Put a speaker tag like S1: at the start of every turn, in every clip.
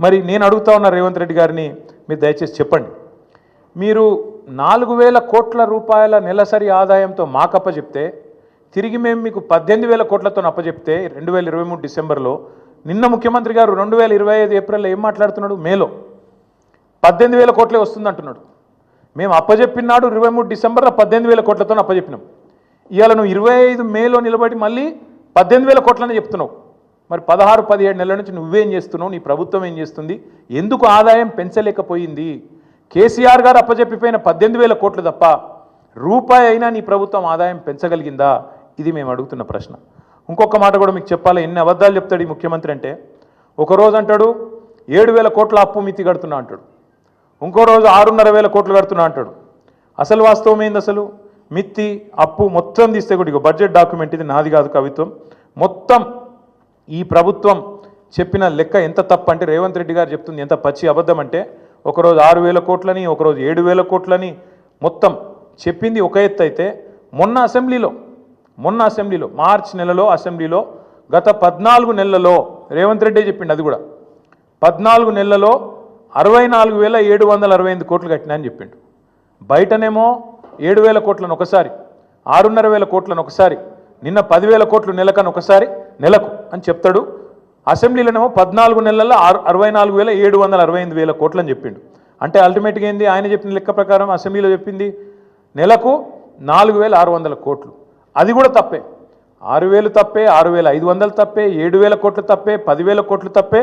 S1: మరి నేను అడుగుతా ఉన్నా రేవంత్ రెడ్డి గారిని, మీరు దయచేసి చెప్పండి, మీరు 4,000 కోట్ల రూపాయల నెలసరి ఆదాయంతో మాకప్ప చెప్తే తిరిగి మేము మీకు 18,000 కోట్లతో అప్పచెప్తే 2023 డిసెంబర్లో, నిన్న ముఖ్యమంత్రి గారు 2025 ఏప్రిల్లో ఏం మాట్లాడుతున్నాడు? మేలో 18,000 కోట్లే వస్తుంది అంటున్నాడు. మేము అప్పచెప్పినాడు 23 డిసెంబర్లో 18,000 కోట్లతో అప్పచెప్పినాం. ఇవాళ నువ్వు 25 మేలో నిలబడి మళ్ళీ 18,000 కోట్లని చెప్తున్నావు. మరి 16-17 నెలల నుంచి నువ్వేం చేస్తున్నావు? నీ ప్రభుత్వం ఏం చేస్తుంది? ఎందుకు ఆదాయం పెంచలేకపోయింది? కేసీఆర్ గారు అప్పచెప్పిపోయిన 18,000 కోట్లు తప్ప రూపాయి అయినా నీ ప్రభుత్వం ఆదాయం పెంచగలిగిందా? ఇది మేము అడుగుతున్న ప్రశ్న. ఇంకొక మాట కూడా మీకు చెప్పాలి, ఎన్ని అబద్ధాలు చెప్తాడు ఈ ముఖ్యమంత్రి అంటే, ఒకరోజు అంటాడు 7,000 కోట్ల అప్పు మితి కడుతున్నా అంటాడు, ఇంకో రోజు 6,500 కోట్లు కడుతున్నా అంటాడు. అసలు వాస్తవం ఏంది? అసలు మిత్తి అప్పు మొత్తం తీస్తే కూడా బడ్జెట్ డాక్యుమెంట్ ఇది, నాది కాదు కవిత్వం, మొత్తం ఈ ప్రభుత్వం చెప్పిన లెక్క ఎంత తప్పు అంటే, రేవంత్ రెడ్డి గారు చెప్తుంది ఎంత పచ్చి అబద్ధం అంటే, ఒకరోజు 6,000 కోట్లని, ఒకరోజు 7,000 కోట్లని మొత్తం చెప్పింది ఒక ఎత్తు అయితే, మొన్న అసెంబ్లీలో మార్చి నెలలో అసెంబ్లీలో గత 14 నెలలలో రేవంత్ రెడ్డి చెప్పిండు, అది కూడా 14 నెలలలో 64,768 కోట్లు కట్టినా అని చెప్పిండు. బయటనేమో 7,000 కోట్లను ఒకసారి, 6,500 కోట్లను ఒకసారి, నిన్న 10,000 కోట్లు నెలకు అని చెప్తాడు. అసెంబ్లీలోనేమో 14 నెలల్లో 64,768 కోట్లు అని చెప్పిండు. అంటే అల్టిమేట్గా ఏంది? ఆయన చెప్పిన లెక్క ప్రకారం అసెంబ్లీలో చెప్పింది నెలకు 4,600 కోట్లు. అది కూడా తప్పే. 6,000 తప్పే, 6,500 తప్పే, 7,000 కోట్లు తప్పే, 10,000 కోట్లు తప్పే,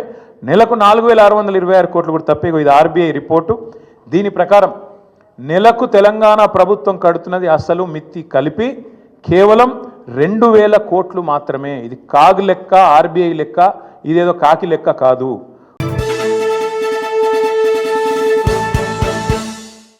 S1: నెలకు 4,626 కోట్లు కూడా తప్పే. ఇది ఆర్బీఐ రిపోర్టు. దీని ప్రకారం నెలకు తెలంగాణ ప్రభుత్వం కడుతున్నది అసలు మిత్తి కలిపి కేవలం 2,000 కోట్లు మాత్రమే. ఇది కాగ్ లెక్క, ఆర్బీఐ లెక్క, ఇదేదో కాకి లెక్క కాదు.